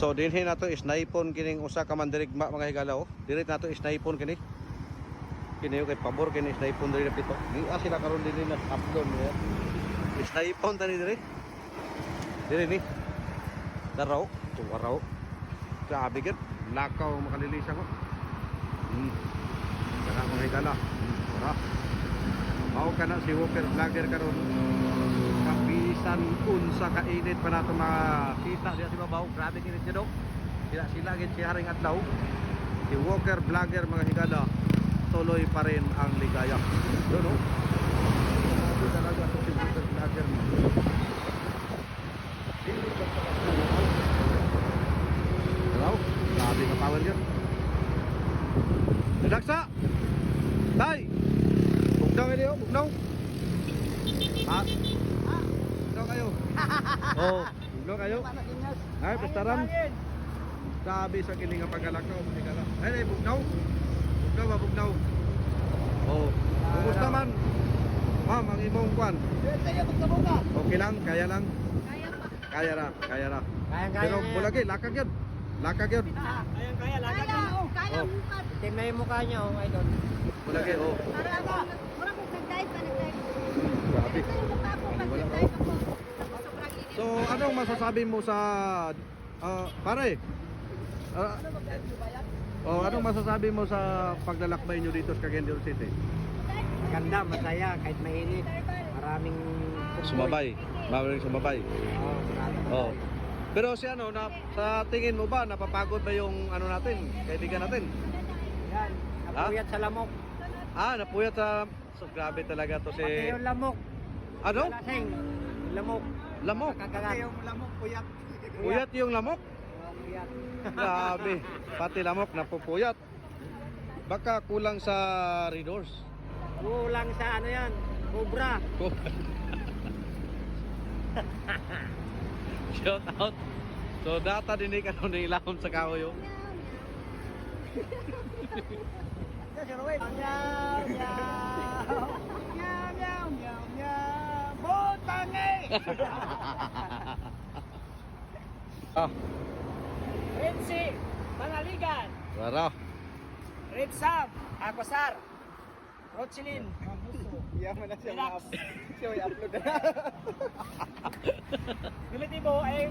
So dinhi nato is naipon kining usa ka mandirigma mga higala oh. Diri nato is naipon kini. Kini kay pabor kini is naipon diri dito. Di sila karon dinhi na upload niya. Is naipon tani diri. Diri ni. Daraw, araw. Grabe gid, lakaw makalilis ako. Kana mga higala. Tara. Mao kana si Walker Vlogger karon. Kapisan unsa kainit pa nato makita diha sa babaw. Grabe kinit niya do. Sila gid si haring adlaw. Si Walker Vlogger mga higala, tuloy pa rin ang ligaya. Yun no. Ito talaga si Walker Vlogger. Hello? Grabe ka power yun. Relaxa! Tay! Bugnaw kayo, bugnaw. Bugnaw kayo. Oh, bugnaw kayo. Ay, pastaran. Sabi sa kiling ang pagkalakaw. Ay, bugnaw. Bugnaw ba, bugnaw. Oh, kumusta man? Ma'am, ang imong kwan. Okay lang, kaya lang. Kaya ra. Kaya. Pero bulagi, lakag yun. Lakag yun. Kaya, lakad na. Kaya Oh. mukha. Tingnan yung mukha niya, oh, idol. Bulagi, oh. Mura kong nag-dive pa, nag-dive. Grabe. Ito yung mukha ko, pag nag-dive ako. Sobrang init. So, anong masasabi mo sa... pare? Anong masasabi mo sa paglalakbay nyo dito sa Cagayan de Oro City? Maganda, masaya, kahit mainit. Maraming Sumabay. Maraming sumabay. Oh, maraming. Oh. Pero si ano, sa tingin mo ba, napapagod ba yung ano natin, kaibigan natin? Yan, napuyat sa lamok. Napuyat sa... So, grabe talaga to si... Pati yung lamok. Ano? Lasing. Yung lamok. Lamok. Kakagat. Yung lamok, puyat. Puyat yung lamok. Oh, puyat. Grabe. Pati lamok napupuyat. Baka kulang sa readers. Kulang sa ano yan, cobra. Shout out. So data din ka nung nilahom sa kahoy. Red Sea, Panaligan. Wala. Red Sam, Aquasar. Rochelin. Yaman na siya Relax. siya may upload na. Primitibo ay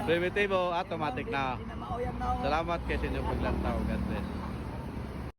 Primitibo, automatic na. Hindi na mauyang na ako. Salamat kay sa inyong paglantaw. God bless.